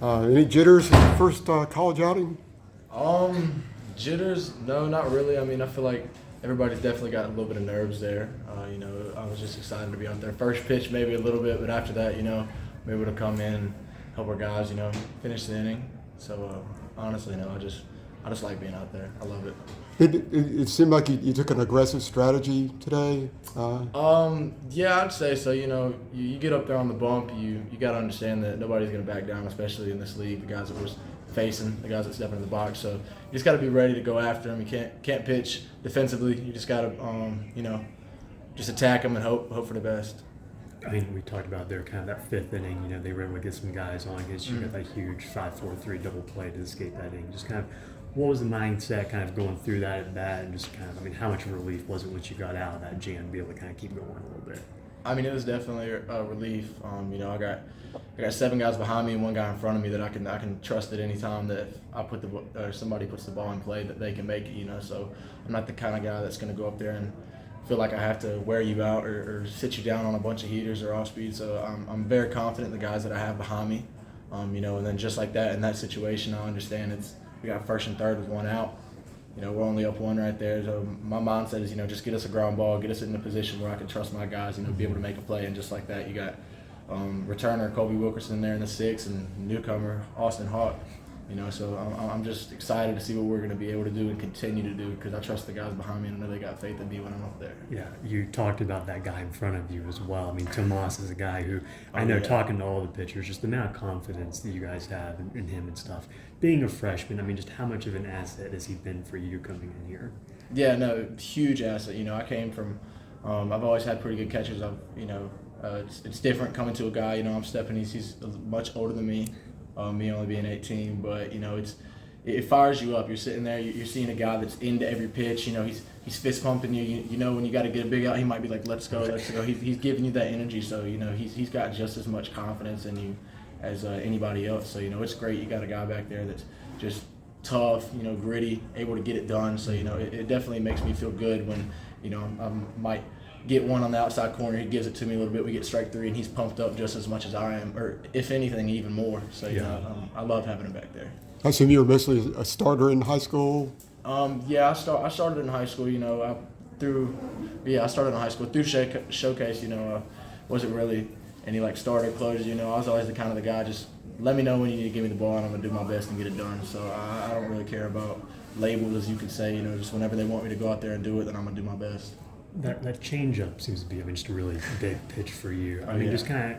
Any jitters in your first college outing? Jitters? No, not really. I mean, I feel like everybody's definitely got a little bit of nerves there. I was just excited to be out there. First pitch, maybe a little bit, but after that, I'm able to come in and help our guys, finish the inning. So honestly, no, I just like being out there. I love it. It seemed like you took an aggressive strategy today. Yeah, I'd say so. You get up there on the bump, you got to understand that nobody's going to back down, especially in this league. The guys that we're facing, the guys that step into the box. So you just got to be ready to go after them. You can't pitch defensively. You just got to, just attack them and hope for the best. I mean, we talked about their kind of that fifth inning. They were able to get some guys on against you. Got that huge 5-4-3 double play to escape that inning. Just kind of, what was the mindset kind of going through that at bat, and just kind of, I mean, how much of a relief was it once you got out of that jam to be able to kind of keep going a little bit? I mean, it was definitely a relief. I got 7 guys behind me and 1 guy in front of me that I can trust at any time that if I somebody puts the ball in play that they can make it. So I'm not the kind of guy that's going to go up there and feel like I have to wear you out or sit you down on a bunch of heaters or off speed. So I'm very confident in the guys that I have behind me. And then just like that in that situation, I understand we got first and third with 1 out. We're only up 1 right there. So my mindset is, just get us a ground ball, get us in a position where I can trust my guys, be able to make a play. And just like that, you got returner Kobe Wilkerson there in the 6th and newcomer Austin Hawk. So I'm just excited to see what we're going to be able to do and continue to do because I trust the guys behind me and I know they got faith in me when I'm up there. Yeah, you talked about that guy in front of you as well. I mean, Tomas is a guy who I know talking to all the pitchers, just the amount of confidence that you guys have in him and stuff. Being a freshman, I mean, just how much of an asset has he been for you coming in here? Yeah, no, huge asset. I came from, I've always had pretty good catchers. It's different coming to a guy, I'm stepping, he's much older than me. Me only being 18, but it fires you up. You're sitting there, you're seeing a guy that's into every pitch. He's fist pumping you. When you got to get a big out, he might be like, "Let's go, let's go." He's giving you that energy. So he's got just as much confidence in you as anybody else. So it's great. You got a guy back there that's just tough, gritty, able to get it done. So it definitely makes me feel good when I might get one on the outside corner, he gives it to me a little bit, we get strike 3, and he's pumped up just as much as I am, or if anything, even more. So, I love having him back there. I assume you were mostly a starter in high school? Yeah, I started in high school, I started in high school. Through Showcase, wasn't really any, starter closers, I was always the kind of the guy, just let me know when you need to give me the ball, and I'm going to do my best and get it done. So, I don't really care about labels, as you could say, just whenever they want me to go out there and do it, then I'm going to do my best. That change-up seems to be, just a really big pitch for you. Just kind of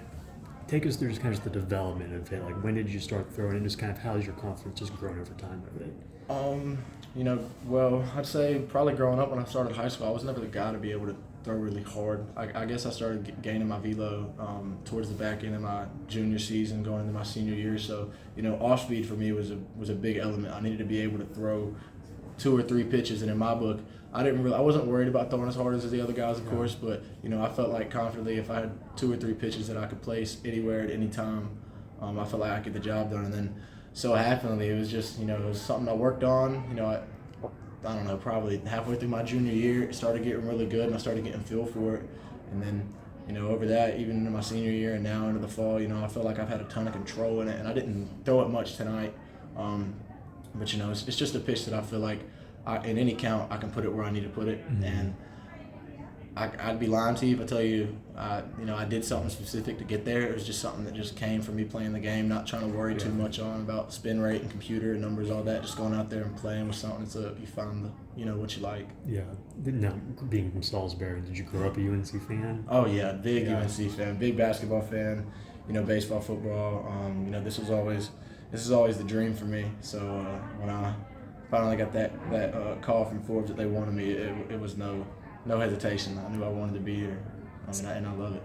take us through just kind of the development of it. Like, when did you start throwing, and just kind of how's your confidence just grown over time with it? Well, I'd say probably growing up when I started high school, I was never the guy to be able to throw really hard. I guess I started gaining my velo towards the back end of my junior season, going into my senior year. So, off speed for me was a big element. I needed to be able to throw 2 or 3 pitches, and in my book, I wasn't worried about throwing as hard as the other guys, of course, but I felt like confidently if I had 2 or 3 pitches that I could place anywhere at any time, I felt like I could get the job done. And then so happened, it was just it was something I worked on. I don't know, probably halfway through my junior year, it started getting really good, and I started getting feel for it. And then over that, even into my senior year and now into the fall, I feel like I've had a ton of control in it, and I didn't throw it much tonight. But it's just a pitch that I feel like in any count I can put it where I need to put it, and I'd be lying to you if I tell you I did something specific to get there. It was just something that just came from me playing the game, not trying to worry too much on about spin rate and computer and numbers, all that. Just going out there and playing with something so you find what you like. Yeah. Now, being from Salisbury, did you grow up a UNC fan? Oh yeah, big UNC fan, big basketball fan. Baseball, football. This is always the dream for me. So when I finally got that call from Forbes that they wanted me, it was no hesitation. I knew I wanted to be here, and I love it.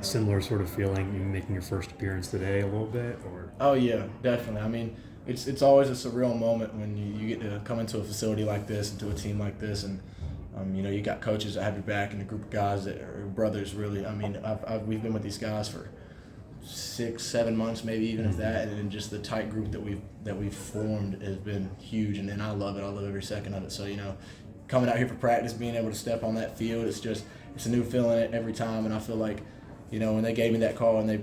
Similar sort of feeling, you making your first appearance today a little bit, or? Oh yeah, definitely. It's always a surreal moment when you get to come into a facility like this, into a team like this, and you got coaches that have your back and a group of guys that are brothers. Really, we've been with these guys for 6-7 months, maybe even if that, and just the tight group that we've formed has been huge, and I love it. I love every second of it. So coming out here for practice, being able to step on that field, it's a new feeling every time, and I feel like you know, when they gave me that call and they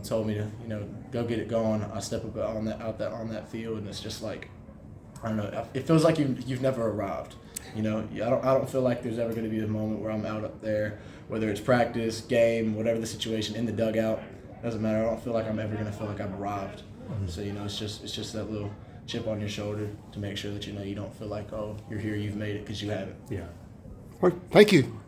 told me to, you know, go get it going, I step up on that field, and it's just like, I don't know, it feels like you've never arrived. You know, I don't feel like there's ever going to be a moment where I'm out up there, whether it's practice, game, whatever the situation, in the dugout, doesn't matter. I don't feel like I'm ever going to feel like I've arrived. So, you know, it's just that little chip on your shoulder to make sure that, you know, you don't feel like, oh, you're here, you've made it, because you haven't. Yeah. All right, thank you.